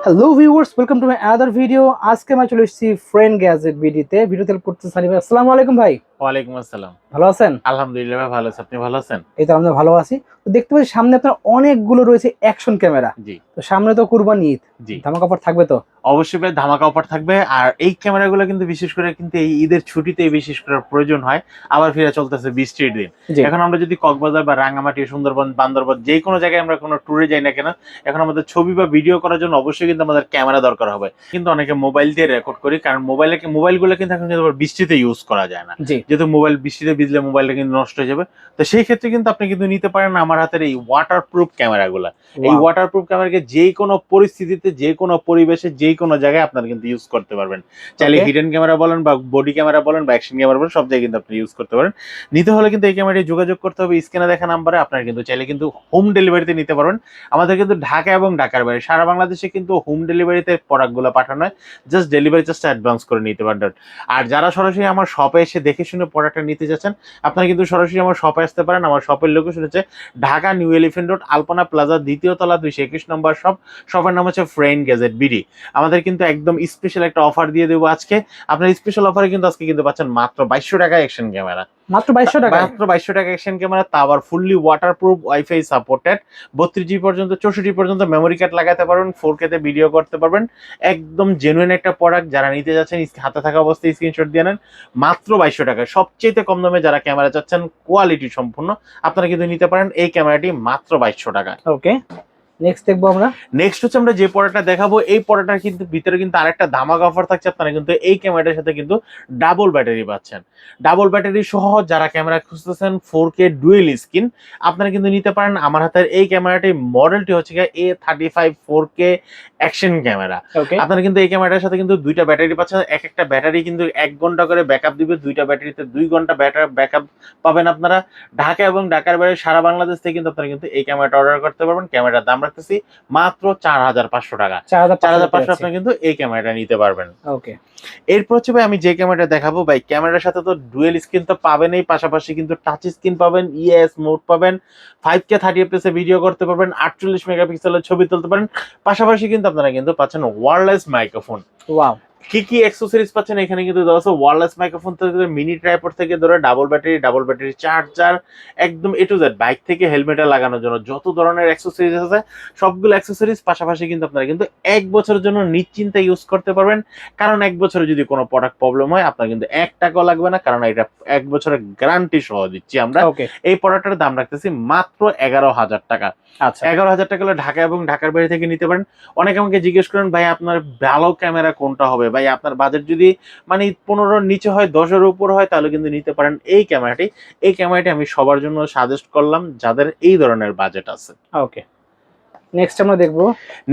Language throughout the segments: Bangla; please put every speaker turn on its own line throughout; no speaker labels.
Hello viewers, welcome to my other video. আজকে আমি চলে এসেছি ফ্রেন্ড গ্যাজেট ভিডিওতে হেল্প করতে সানি ভাই। আসসালামু আলাইকুম ভাই,
ওয়ালাইকুম আসসালাম।
ভালো আছেন?
আলহামদুলিল্লাহ ভাই, ভালো আছি। আপনি ভালো আছেন?
এই তো আমরা ভালো আছি। তো দেখতে পাচ্ছি সামনে আপনার অনেকগুলো রয়েছে অ্যাকশন ক্যামেরা।
জি,
তো সামনে তো কুরবানি ঈদ,
জি।
ধামাকা অফার থাকবে তো?
অবশ্যই ভাই ধামাকা অফার থাকবে। আর এই ক্যামেরাগুলো কিন্তু বিশেষ করে কিন্তু এই ঈদের ছুটিতেই বিশেষ করে প্রয়োজন হয়। আবার ফিরে চলতেছে বৃষ্টির দিন।
জি,
এখন আমরা যদি কক্সবাজার বা রাঙ্গামাটি, সুন্দরবন, বান্দরবান যেকোনো জায়গায় আমরা কোনো ট্যুরে যাই না কেন, এখন আমাদের ছবি বা ভিডিও করার জন্য অবশ্যই কিন্তু আমাদের ক্যামেরা দরকার হবে। কিন্তু অনেকে মোবাইল দিয়ে রেকর্ড করি, কারণ মোবাইলগুলো কিন্তু এখন কিন্তু আবার বৃষ্টিতে ইউজ করা যায় না।
জি,
যেহেতু মোবাইল বৃষ্টিতে ভিজলে মোবাইলটা কিন্তু নষ্ট হয়ে যাবে। তো সেই ক্ষেত্রে কিন্তু আপনি কিন্তু নিতে পারেন আমার হাতের এই ওয়াটারপ্রুফ ক্যামেরাগুলা। এই
ওয়াও,
ওয়াটারপ্রুফ ক্যামেরাকে যেকোনো পরিস্থিতিতে, যেকোনো পরিবেশে, যেকোনো জায়গায় আপনারা কিন্তু ইউজ করতে পারবেন। চাইলে
ওকে,
হিডেন ক্যামেরা বলেন বা বডি ক্যামেরা বলেন বা অ্যাকশন ক্যামেরা বলেন, সব জায়গায় কিন্তু আপনি ইউজ করতে পারেন। নিতে হলে কিন্তু এই ক্যামেরাটি যোগাযোগ করতে হবে স্ক্রিনে দেখা নাম্বারে। আপনারা কিন্তু চাইলে কিন্তু হোম ডেলিভারিতে নিতে পারবেন। আমাদের কিন্তু ঢাকা এবং ঢাকার বাইরে সারা বাংলাদেশে কিন্তু হোম ডেলিভারিতে প্রোডাক্টগুলো পাঠানো হয়। জাস্ট ডেলিভারি চার্জটা অ্যাডভান্স করে নিতে পারবেন। আর যারা সরাসরি আমার শপে এসে দেখে শুনে প্রোডাক্টটা নিতে যাচ্ছেন, আপনারা কিন্তু সরাসরি আমার শপে আসতে পারেন। আমার শপের লোকেশন হচ্ছে ঢাকা নিউ এলিফ্যান্ট রোড, আলপনা প্লাজা, দ্বিতীয় তলা, 221 নম্বর শপ। শপের নাম হচ্ছে ফ্রেন্ড গ্যাজেট বিডি। আমাদের কিন্তু একদম স্পেশাল একটা অফার দিয়ে দেবো আজকে। আপনার স্পেশাল অফারে কিন্তু আজকে কিন্তু পাচ্ছেন মাত্র 2200 টাকায় অ্যাকশন ক্যামেরা।
মাত্র 2200 টাকায়?
মাত্র 2200 টাকা অ্যাকশন ক্যামেরা, তা আবার fully waterproof, wifi supported, 32 GB পর্যন্ত, 64 পর্যন্ত মেমোরি কার্ড লাগাতে পারবেন, 4K তে ভিডিও করতে পারবেন। একদম জেনুইন একটা প্রোডাক্ট। যারা নিতে যাচ্ছেন হাতে থাকা অবস্থায় স্ক্রিনশট দিয়ে নেন। মাত্র 2200 টাকায় সবচেয়ে কম দামে যারা ক্যামেরা চাচ্ছেন কোয়ালিটি সম্পূর্ণ, আপনারা কিন্তু নিতে পারেন এই ক্যামেরাটি মাত্র 2200 টাকায়।
ওকে, নেক্সট দেখবো আমরা।
নেক্সট হচ্ছে আমরা যে প্রোডাক্টটা দেখাবো, এই প্রোডাক্টটার কিন্তু ভিতরে কিন্তু আরেকটা ধামাকা অফার থাকছে। আপনারা কিন্তু এই ক্যামেরাটার সাথে কিন্তু ডাবল ব্যাটারি পাচ্ছেন। ডাবল ব্যাটারি সহ যারা ক্যামেরা খুঁজতেছেন 4K ডুয়েল স্ক্রিন, আপনারা কিন্তু নিতে পারেন আমার হাতের এই ক্যামেরাটি। মডেলটি হচ্ছে A35 4K অ্যাকশন ক্যামেরা।
ওকে,
আপনারা কিন্তু এই ক্যামেরাটার সাথে কিন্তু দুইটা ব্যাটারি পাচ্ছেন। এক একটা ব্যাটারি কিন্তু 1 ঘন্টা করে ব্যাকআপ দিবে। দুইটা ব্যাটারিতে 2 ঘন্টা ব্যাকআপ পাবেন আপনারা। ঢাকা এবং ঢাকার বাইরে সারা বাংলাদেশ থেকে কিন্তু আপনারা কিন্তু এই ক্যামেরাটা অর্ডার করতে পারবেন। ক্যামেরার দাম রাখতেছি মাত্র 4500 টাকা।
4500
আপনারা কিন্তু এই ক্যামেরাটা নিতে পারবেন।
ওকে,
এরপর হচ্ছে ভাই আমি যে ক্যামেরাটা দেখাবো ভাই, ক্যামেরার সাথে তো ডুয়েল স্ক্রিন তো পাবেনই, পাশাপাশি কিন্তু টাচ স্ক্রিন পাবেন, ইএস মোড পাবেন, 5K 30fps এ ভিডিও করতে পারবেন, 48 মেগাপিক্সেলের ছবি তুলতে পারেন। পাশাপাশি কিন্তু আপনারা কিন্তু পাচ্ছেন ওয়্যারলেস মাইক্রোফোন।
ওয়াও,
কি কি অ্যাক্সেসরিজ পাচ্ছেন এখানে কিন্তু দেওয়া আছে। ওয়্যারলেস মাইক্রোফোন থেকে মিনি ট্রাইপড থেকে ধরে ডাবল ব্যাটারি চার্জার, একদম এ টু জেড বাইক থেকে হেলমেটে লাগানোর জন্য যত ধরনের অ্যাক্সেসরিজ আছে সবগুলো অ্যাক্সেসরিজ। পাশাপাশি কিন্তু আপনারা কিন্তু 1 বছরের জন্য নিশ্চিন্তে ইউজ করতে পারবেন। কারণ 1 বছরে যদি কোনো প্রোডাক্ট প্রবলেম হয় আপনার কিন্তু 1 টাকাও লাগবে না, কারণ এটা 1 বছরের গ্যারান্টি সহ দিচ্ছি আমরা।
ওকে,
এই প্রোডাক্টের দাম রাখতেছি মাত্র 11,000 টাকা।
আচ্ছা,
11,000 টাকা হলে ঢাকা এবং ঢাকার বাইরে থেকে নিতে পারেন। অনেকে আমাকে জিজ্ঞেস করেন ভাই আপনার ভালো ক্যামেরা কোনটা হবে, ভাই আপনার বাজেট যদি মানে 15-র নিচে হয়, 10-এর উপর হয়, তাহলে কিন্তু নিতে পারেন এই ক্যামেরাটি। এই ক্যামেরাটি আমি সবার জন্য সাজেস্ট করলাম যাদের এই ধরনের বাজেট আছে।
ওকে, নেক্সট আমরা দেখবো।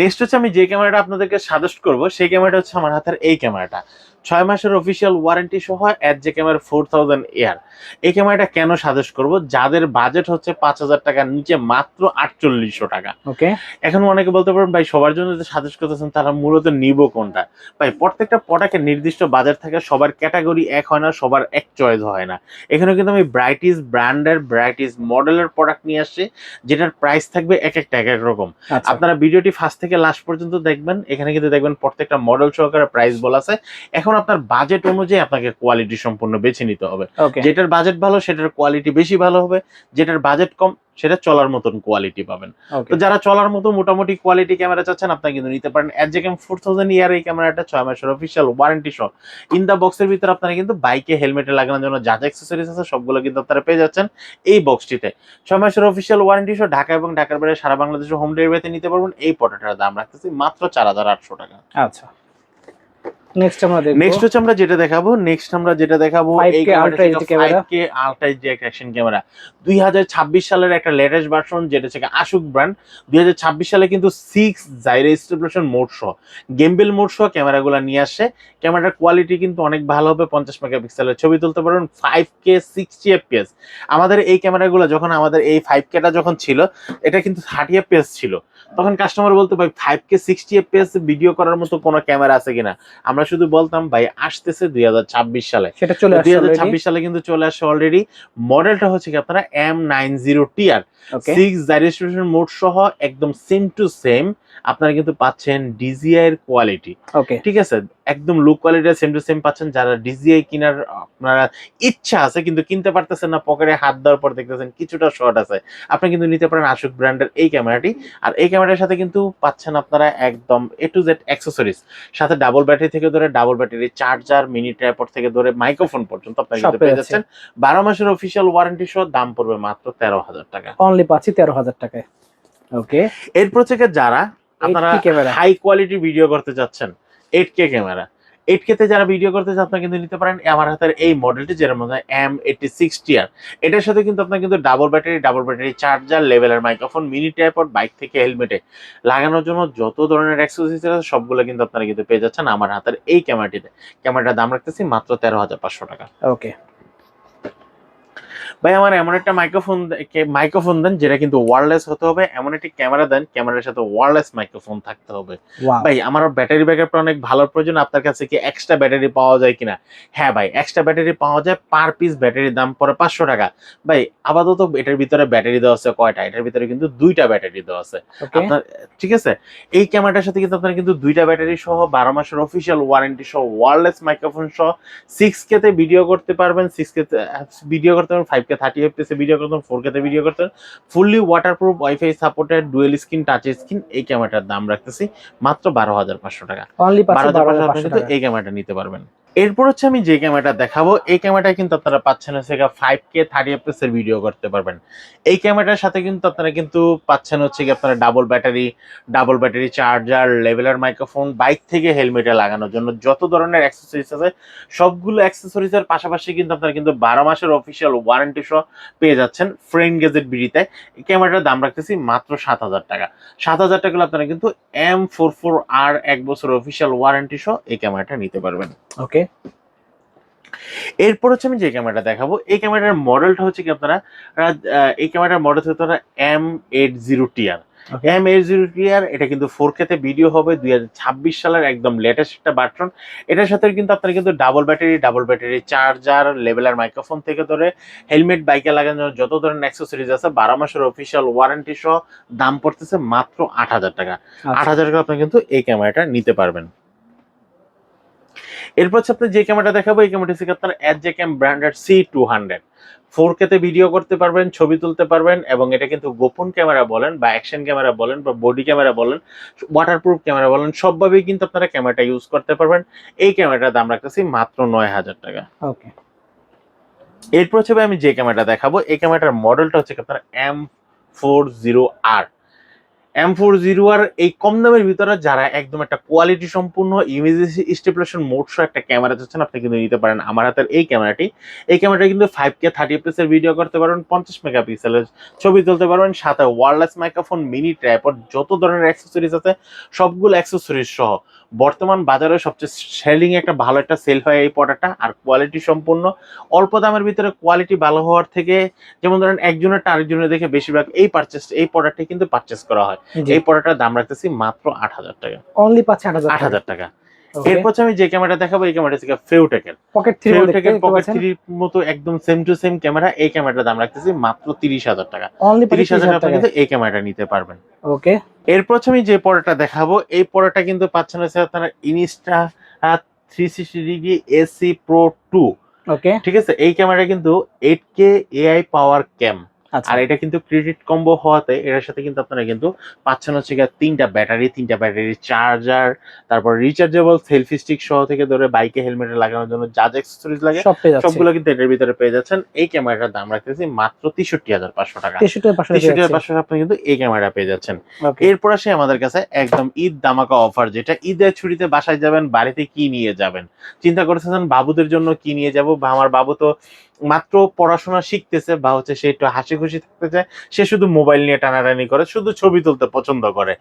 নেক্সট হচ্ছে আমি যে ক্যামেরাটা আপনাদেরকে সাজেস্ট করব, সেই ক্যামেরাটা হচ্ছে আমার হাতের এই ক্যামেরাটা। 6 মাসের অফিসিয়াল ওয়ারেন্টি সহ যে ক্যামেরা 4000 এয়ার। এই ক্যামেরাটা কেন সাজেস্ট করব, যাদের বাজেট হচ্ছে 5000 টাকার নিচে, মাত্র 4800 টাকা।
ওকে,
এখন অনেকে বলতে পারেন ভাই সবার জন্য যে সাজেস্ট করতেছেন তারা মূলত নিব কোনটা। ভাই প্রত্যেকটা প্রোডাক্টের নির্দিষ্ট বাজার থাকে, সবার ক্যাটাগরি এক হয় না, সবার এক চয়েস হয় না। এখানে কিন্তু আমি ব্রাইটিস ব্র্যান্ডের, ব্রাইটিস মডেলের প্রোডাক্ট নিয়ে আসছি, যেটার প্রাইস থাকবে এক একটা এক এক রকম।
আচ্ছা,
আপনারা ভিডিওটি ফার্স্ট থেকে লাস্ট পর্যন্ত দেখবেন। এখানে কিন্তু দেখবেন প্রত্যেকটা মডেল সহকারে প্রাইস বলা আছে। এখন আপনার বাজেট অনুযায়ী আপনাকে কোয়ালিটি সম্পূর্ণ বেছে নিতে হবে।
ওকে,
যেটার বাজেট ভালো সেটার কোয়ালিটি বেশি ভালো হবে, যেটার বাজেট কম সেটা চলার মতন কোয়ালিটি পাবেন।
ওকে,
তো যারা চলার মতো মোটামুটি কোয়ালিটি ক্যামেরা চাচ্ছেন আপনারা কিন্তু নিতে পারেন এজেকেম 4000 ইয়ার। এই ক্যামেরাটা 6 মাসের অফিসিয়াল ওয়ারেন্টি সহ। ইন দা বক্সের ভিতরে আপনারা কিন্তু বাইকে হেলমেটে লাগানোর জন্য যা যা অ্যাক্সেসরিজ আছে সবগুলো কিন্তু আপনারা পেয়ে যাচ্ছেন এই বক্সটিতে। 6 মাসের অফিসিয়াল ওয়ারেন্টি সহ ঢাকা এবং ঢাকার বাইরে সারা বাংলাদেশে হোম ডেলিভারিতে নিতে পারবেন। এই প্রোডাক্টের দাম রাখতেছি মাত্র 4800 টাকা।
আচ্ছা, নেক্সট আমরা দেখবো
নেক্সট হচ্ছে আমরা যেটা দেখাবো এই
5K
ক্যামেরাটা
আল্ট্রা
হচ্ছে
HD camera.
5K ultra HD action camera. 2026 সালের একটা লেটেস্ট ভার্সন, যেটা হচ্ছে আশুক ব্র্যান্ড। 2026 সালে কিন্তু 6 জাইরো স্টেবিলাইজেশন মোড সহ, গেমবেল মোড সহ ক্যামেরাগুলো নিয়ে আসছে। ক্যামেরার কোয়ালিটি কিন্তু অনেক ভালো হবে। 50 মেগাপিক্সেলের ছবি তুলতে পারবেন, 5K 60 fps। আমাদের এই ক্যামেরাগুলো যখন আমাদের এই 5Kটা যখন ছিল, এটা কিন্তু 30 fps ছিল। তখন কাস্টমার বলতো ভাই 5K 60 fps ভিডিও করার মতো কোনো ক্যামেরা আছে কিনা। আমরা আমরা শুধু বলতাম ভাই আসতেছে 2026 সালে,
সেটা চলে আসছে
2026 সালে কিন্তু চলে আসছে অলরেডি। মডেলটা হচ্ছে কি আপনারা M90TR
ওকে
6 জাইরেস্ট্রেশন মোড সহ একদম সেম টু সেম আপনারা কিন্তু পাচ্ছেন ডিজিআই এর কোয়ালিটি।
ওকে
ঠিক আছে, একদম look quality same to same পাচ্ছেন। যারা ডিজিআই কেনার আপনারা ইচ্ছা আছে কিন্তু কিনতে পারতেছেন না, পকেটে হাত দেওয়ার পর দেখতেছেন কিছুটা শর্ট আছে, আপনি কিন্তু নিতে পারেন আশুক ব্র্যান্ডের এই ক্যামেরাটি। আর এই ক্যামেরার সাথে কিন্তু পাচ্ছেন আপনারা একদম A to Z অ্যাক্সেসরিজ, সাথে ডাবল ব্যাটারি থেকে ধরে double battery charger, mini tripod থেকে ধরে মাইক্রোফোন পর্যন্ত আপনারা
সব
কিন্তু
পেয়ে
পেয়ে যাচ্ছেন 12 মাসের অফিসিয়াল ওয়ারেন্টি সহ। দাম পড়বে মাত্র 13,000 টাকা।
অনলি পাচ্ছি 13,000 টাকায়। ওকে
এরপর থেকে যারা আপনারা
8K camera
high quality video করতে যাচ্ছেন, 8K ক্যামেরা, 8K তে যারা ভিডিও করতে চান আপনারা কিন্তু নিতে পারেন আমার হাতের এই মডেলটি, যেটার মধ্যে M86TR। এটার সাথে কিন্তু আপনার কিন্তু double battery charger, leveller microphone, mini tripod, bike থেকে হেলমেটে লাগানোর জন্য যত ধরনের অ্যাক্সেসরিজ আছে সবগুলো কিন্তু আপনারা কিন্তু পেয়ে যাচ্ছেন আমার হাতের এই ক্যামেরাটিতে। ক্যামেরাটার দাম রাখতেছি মাত্র 13,500 টাকা।
ওকে
ভাই আমার এমন একটা মাইক্রোফোন দেন যেটা কিন্তু ওয়্যারলেস হতে হবে, এমন একটি ক্যামেরা দেন ক্যামেরার সাথে ওয়্যারলেস মাইক্রোফোন থাকতে হবে।
ওয়াও
ভাই আমার ব্যাটারি ব্যাকআপটা অনেক ভালো প্রয়োজন, আপনার কাছে কি এক্সট্রা ব্যাটারি পাওয়া যায় কিনা? হ্যাঁ ভাই, এক্সট্রা ব্যাটারি পাওয়া যায়, পার পিস ব্যাটারির দাম পড়ে 500 টাকা। ভাই আপাতত এটার ভিতরে ব্যাটারি দেওয়া আছে কয়টা? এটার ভিতরে কিন্তু 2টা ব্যাটারি দেওয়া আছে
ওকে
আপনার। ঠিক আছে, এই ক্যামেরাটার সাথে কিন্তু আপনার কিন্তু 2টা ব্যাটারি সহ 12 মাসের অফিসিয়াল ওয়ারেন্টি সহ ওয়্যারলেস মাইক্রোফোন সহ 6K তে ভিডিও করতে পারবেন, 6K তে ভিডিও করতে পারবেন, 5K 30 fps এ ভিডিও করতে পারবেন, 4K তে ভিডিও করতে পারবেন, fully waterproof, wifi supported, dual screen, touch screen. এই ক্যামেরাটার দাম রাখতেছি মাত্র 12,500 টাকা।
অনলি পাচ্ছি
12,500 আপনি
12,500
কিন্তু
টাকা।
এই ক্যামেরাটা নিতে পারবেন। এরপর হচ্ছে আমি যে ক্যামেরাটা দেখাবো, এই ক্যামেরাটা কিন্তু আপনারা পাচ্ছেন হচ্ছে 5K 30 fps এর ভিডিও করতে পারবেন। এই ক্যামেরাটার সাথে কিন্তু আপনারা কিন্তু পাচ্ছেন হচ্ছে কি আপনারা double battery charger, leveller microphone, bike থেকে হেলমেটে লাগানোর জন্য যত ধরনের অ্যাক্সেসরিজ আছে সবগুলো অ্যাক্সেসরিজের পাশাপাশি কিন্তু আপনারা কিন্তু 12 মাসের অফিসিয়াল ওয়ারেন্টি সহ পেয়ে যাচ্ছেন ফ্রেন্ড গ্যাজেট বিডিতে। এই ক্যামেরাটার দাম রাখতেছি মাত্র 7,000 টাকা। 7,000 টাকা আপনারা কিন্তু M44R 1 বছর অফিসিয়াল ওয়ারেন্টি সহ এই ক্যামেরাটা নিতে পারবেন।
ওকে
এরপর হচ্ছে আমি যে ক্যামেরাটা দেখাবো, এই ক্যামেরার মডেলটা হচ্ছে কি আপনারা এই ক্যামেরার মডেল হচ্ছে আপনারা M80TR। M80TR এটা কিন্তু 4K তে ভিডিও হবে, 2026 সালের একদম লেটেস্ট একটা বাটন। এটার সাথে কিন্তু আপনারা কিন্তু double battery charger, leveller microphone থেকে ধরে হেলমেট, বাইকে লাগানোর যত ধরনের অ্যাক্সেসরিজ আছে 12 মাসের অফিসিয়াল ওয়ারেন্টি সহ দাম পড়তেছে মাত্র 8,000 টাকা। 8,000 টাকা আপনারা কিন্তু এই ক্যামেরাটা নিতে পারবেন। এরপর হচ্ছে আপনি যে ক্যামেরাটা দেখাবো, এই ক্যামেরাটা হচ্ছে আপনার এজেক্যাম ব্র্যান্ডের C200। 4K তে ভিডিও করতে পারবেন, ছবি তুলতে পারবেন, এবং এটা কিন্তু গোপন ক্যামেরা বলেন বা অ্যাকশন ক্যামেরা বলেন বা বডি ক্যামেরা বলেন, ওয়াটারপ্রুফ ক্যামেরা বলেন, সবভাবেই কিন্তু আপনারা ক্যামেরাটা ইউজ করতে পারবেন। এই ক্যামেরাটার দাম রাখতেছি মাত্র 9,000 টাকা।
ওকে
এরপর হচ্ছে ভাই আমি যে ক্যামেরাটা দেখাবো, এই ক্যামেরাটার মডেলটা হচ্ছে আপনার M40R। M40R এই কম দামের ভিতরে যারা একদম একটা কোয়ালিটি সম্পূর্ণ ইমেজ স্টেবিলাইজেশন মোড সহ একটা ক্যামেরা চাচ্ছেন, আপনি কিন্তু নিতে পারেন আমার হাতের এই ক্যামেরাটি। এই ক্যামেরাটা কিন্তু 5K 30 fps এর ভিডিও করতে পারবেন, 50 মেগাপিক্সেলের ছবি তুলতে পারবেন, সাথে ওয়্যারলেস মাইক্রোফোন, মিনি ট্রাইপড, যত ধরনের অ্যাক্সেসরিজ আছে সবগুলো অ্যাক্সেসরিজ সহ বর্তমান বাজারে সবচেয়ে সেলিং একটা ভালো একটা সেল হয় এই প্রোডাক্টটা। আর কোয়ালিটি সম্পূর্ণ, অল্প দামের ভিতরে কোয়ালিটি ভালো হওয়ার থেকে, যেমন ধরেন একজনের আরেকজনের দেখে বেশিরভাগ এই প্রোডাক্টটি কিন্তু পারচেস করা হয়। এই প্রোডাক্টটার দাম রাখতেছি মাত্র 8,000 টাকা।
অনলি পাচ্ছি
8,000 টাকা। এরপর আমি যে ক্যামেরাটা দেখাবো, এই ক্যামেরাটা হচ্ছে ফেউটেকের
পকেট
পকেট 3 মতো একদম সেম টু সেম ক্যামেরা। এই ক্যামেরাটার দাম রাখতেছি মাত্র 30,000 টাকা।
অনলি
30,000 টাকা আপনি কিন্তু এই ক্যামেরাটা নিতে পারবেন।
ওকে
এরপর আমি যে প্রোডাক্টটা দেখাবো, এই প্রোডাক্টটা কিন্তু পাচ্ছেন হচ্ছে আপনারা ইনস্টা 360 ডিগ্রি AC Pro 2।
ওকে
ঠিক আছে, এই ক্যামেরা কিন্তু 8K AI পাওয়ার ক্যাম। আর এটা কিন্তু ক্রেডিট কম্বো হওয়াতে এর সাথে কিন্তু আপনারা কিন্তু পাচ্ছেন হচ্ছে তিনটা ব্যাটারি চার্জার, তারপর রিচার্জেবল সেলফি স্টিক সহ থেকে ধরে বাইকে হেলমেটে লাগানোর জন্য যা যা অ্যাক্সেসরিজ লাগে সবগুলো কিন্তু এটার ভিতরে পেয়ে যাচ্ছেন। এই ক্যামেরাটার দাম রাখতেছি মাত্র 63,500 টাকা। 63,500 আপনি কিন্তু এই ক্যামেরা পেয়ে যাচ্ছেন। এরপর আসে আমাদের কাছে একদম ঈদ দামাকা অফার, যেটা ঈদের ছুটিতে বাসায় যাবেন, বাড়িতে কি নিয়ে যাবেন চিন্তা করতেছেন, বাবুদের জন্য কি নিয়ে যাব, বা আমার বাবু তো মাত্র পড়াশোনা শিখতেছে বা হচ্ছে সে একটু হাসি খুশি থাকতে চায়, সে শুধু মোবাইল নিয়ে টানাটানি করে, শুধু ছবি তুলতে পছন্দ করে,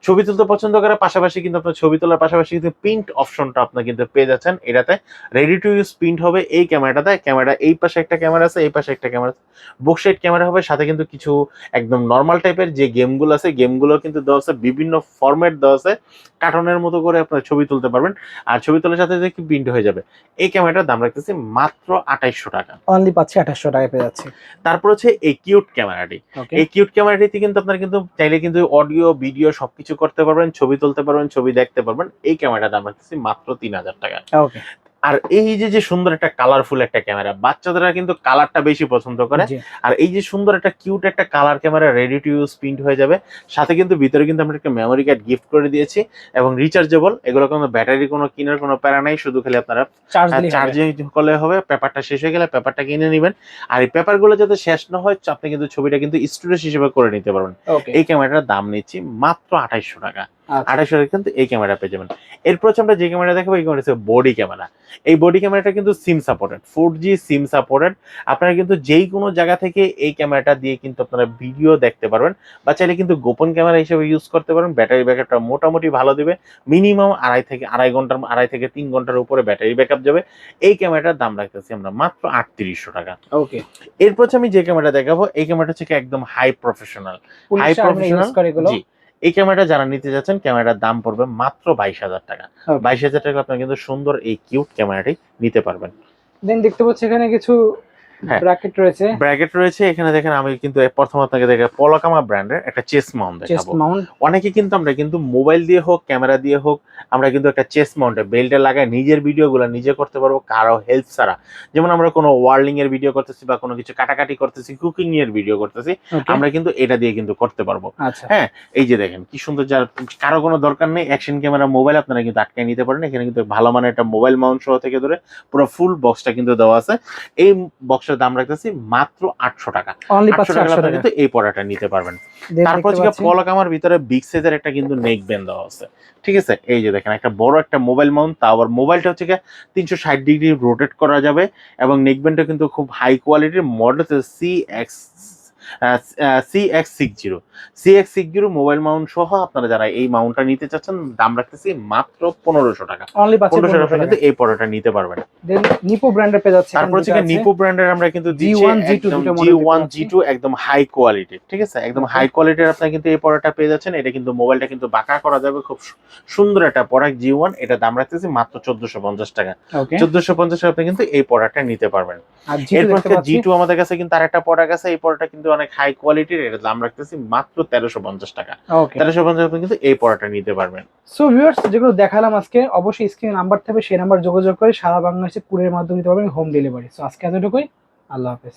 ছবি তুলতে পছন্দ করার পাশাপাশি কিন্তু আপনার ছবি তোলার পাশাপাশি কিন্তু প্রিন্ট অপশনটা আপনার কিন্তু পেয়ে যাচ্ছেন এটাতে। রেডি টু ইউজ প্রিন্ট হবে এই ক্যামেরাটাতে। ক্যামেরা এই পাশে একটা ক্যামেরা আছে, এই পাশে একটা ক্যামেরা আছে, বুকসাইড ক্যামেরা হবে, সাথে কিন্তু কিছু একদম নর্মাল টাইপের যে গেমগুলো আছে গেমগুলো কিন্তু দেওয়া আছে, বিভিন্ন ফরম্যাট দেওয়া আছে, কার্টুনের মতো করে আপনার ছবি তুলতে পারবেন, আর ছবি তোলার সাথে সাথে প্রিন্ট হয়ে যাবে। এই ক্যামেরাটার দাম রাখতেছি মাত্র 2800 টাকা।
অনলি পাচ্ছি 2800 টাকায় পেয়ে যাচ্ছে।
তারপর হচ্ছে এই কিউট ক্যামেরাটি।
ওকে,
এই কিউট ক্যামেরাটিতে কিন্তু আপনারা কিন্তু চাইলে কিন্তু অডিও ভিডিও সবকিছু করতে পারবেন, ছবি তুলতে পারবেন, ছবি দেখতে পারবেন। এই ক্যামেরাটার দাম রাখতেছি মাত্র 3000 টাকা।
ওকে,
আর এই যে সুন্দর একটা কালারফুল একটা ক্যামেরা, বাচ্চাদেরা কিন্তু কালারটা বেশি পছন্দ করে।
জি,
আর এই যে সুন্দর একটা কিউট একটা colour camera, ready to use print হয়ে যাবে, সাথে কিন্তু ভিতরে কিন্তু আমরা একটা মেমোরি কার্ড গিফট করে দিয়েছি এবং রিচার্জেবল। এগুলো কোনো ব্যাটারি কোনো কেনার কোনো প্যারা নাই, শুধু খালি আপনারা
চার্জ দিলেই হবে।
চার্জিং করলে হবে। পেপারটা শেষ হয়ে গেলে পেপারটা কিনে নেবেন। আর এই পেপারগুলো যাতে শেষ না হয়, আপনি কিন্তু ছবিটা কিন্তু স্টোরেজ হিসেবে করে নিতে পারবেন।
ওকে,
এই ক্যামেরাটার দাম নিচ্ছি মাত্র 2800 টাকা।
আচ্ছা,
2800 টাকা কিন্তু এই ক্যামেরা পেয়ে যাবেন। এরপর হচ্ছে আমরা যে ক্যামেরা দেখাবো, এই ক্যামেরা হচ্ছে বডি ক্যামেরা। এই বডি ক্যামেরাটা কিন্তু SIM supported, 4G SIM supported. আপনারা কিন্তু যেই কোনো জায়গা থেকে এই ক্যামেরাটা দিয়ে কিন্তু আপনারা ভিডিও দেখতে পারবেন, বা চাইলে কিন্তু গোপন ক্যামেরা হিসেবে ইউজ করতে পারেন। ব্যাটারি ব্যাকআপটা মোটামুটি ভালো দিবে, মিনিমাম আড়াই থেকে 3 ঘন্টার উপরে ব্যাটারি ব্যাকআপ যাবে। এই ক্যামেরাটার দাম রাখতেছি আমরা মাত্র 3800 টাকা।
ওকে।
এরপর হচ্ছে আমি যে ক্যামেরা দেখাবো, এই ক্যামেরাটা হচ্ছে কি একদম high professional. High
police army
professional,
use করে এগুলো।
জি। এই ক্যামেরাটা যারা নিতে যাচ্ছেন, ক্যামেরার দাম পড়বে মাত্র 22000 টাকা।
ওকে,
22000 টাকা আপনারা কিন্তু সুন্দর এই কিউট ক্যামেরাটি নিতে পারবেন।
দেন দেখতে পাচ্ছি এখানে কিছু
হ্যাঁ,
ব্র্যাকেট রয়েছে,
ব্র্যাকেট রয়েছে। এখানে দেখেন আমি কিন্তু প্রথম আপনাকে দেখে পলাকামা ব্র্যান্ডের একটা চেস্ট মাউন্ট
চেস্ট
দেখাবো।
মাউন্ট।
অনেকে কিন্তু আমরা কিন্তু মোবাইল দিয়ে হোক ক্যামেরা দিয়ে হোক, আমরা কিন্তু একটা চেস্ট মাউন্টে বেল্টে লাগায় নিজের ভিডিওগুলো নিজে করতে পারবো, কারো হেল্প ছাড়া। যেমন আমরা কোনো ওয়ার্লিং এর ভিডিও করতেছি বা কোনো কিছু কাটাকাটি করতেছি, কুকিং এর ভিডিও করতেছি,
ওকে,
আমরা কিন্তু এটা দিয়ে কিন্তু করতে পারবো।
আচ্ছা,
হ্যাঁ, এই যে দেখেন কি সুন্দর, যার কারো কোনো দরকার নেই অ্যাকশন ক্যামেরা মোবাইল, আপনারা কিন্তু আটকে নিতে পারেন। এখানে কিন্তু ভালো মানের একটা মোবাইল মাউন্ট সহ থেকে ধরে পুরো ফুল বক্সটা কিন্তু দেওয়া আছে। এই বক্সের দাম রাখতেছি মাত্র 800 টাকা।
অনলি
800
পাচ্ছি
টাকা
800
আপনারা
টাকা।
কিন্তু এই পড়াটা নিতে পারবেন।
দেন
তারপর
দেখতে
হচ্ছে
পাচ্ছি
পলকামার ভিতরে বিগ সাইজের একটা কিন্তু নেক ব্যান্ড দেওয়া আছে। ঠিক আছে, এই যে দেখেন একটা বড় একটা মোবাইল মাউন্ট, তাও আবার মোবাইলটা হচ্ছে 360 ডিগ্রি রোটেট করা যাবে এবং নেক ব্যান্ডটা কিন্তু খুব হাই কোয়ালিটির মডেল হচ্ছে CX60 মোবাইল মাউন্ট সহ। আপনারা যারা এই মাউন্টটা নিতে চাচ্ছেন, দাম রাখতেছি মাত্র 1500 টাকা।
অনলি পাচ্ছি
1500 টাকা
1500
কিন্তু
টাকা।
এই পড়াটা নিতে পারবেন।
দেন নিপো ব্র্যান্ডের পেয়ে যাচ্ছে,
তারপর হচ্ছে নিপো ব্র্যান্ডের আমরা কিন্তু দিচ্ছি
G1 G2
একদম
দুটো মডেল
G1 G2 একদম হাই কোয়ালিটি। ঠিক আছে, একদম
Okay.
হাই কোয়ালিটির আপনারা কিন্তু এই পড়াটা পেয়ে যাচ্ছেন। এটা কিন্তু মোবাইলটা কিন্তু বাঁকা করা যাবে, খুব সুন্দর একটা প্রোডাক্ট G1। এটা দাম রাখতেছি মাত্র 1450 টাকা।
ওকে,
1450 টাকা আপনি কিন্তু এই পড়াটা নিতে পারবেন।
আর জিটু
এরপর
দেখতে পাচ্ছি।
G2 আমাদের কাছে কিন্তু আরেকটা প্রোডাক্ট আছে, এই পড়াটা কিন্তু অনেক হাই কোয়ালিটির। এটা দাম রাখতেছি মাত্র 1350 টাকা।
ওকে,
1350 আপনি কিন্তু এই পড়াটা নিতে পারবেন।
সো ভিউয়ার্স, যেগুলো দেখালাম আজকে, অবশ্যই স্ক্রিনে নাম্বার থাকবে, সেই নাম্বার যোগাযোগ করে সারা বাংলাদেশে কুরিয়ারের মাধ্যমে নিতে পারবেন, হোম ডেলিভারি। সো আজকে এতটুকুই, আল্লাহ হাফেজ।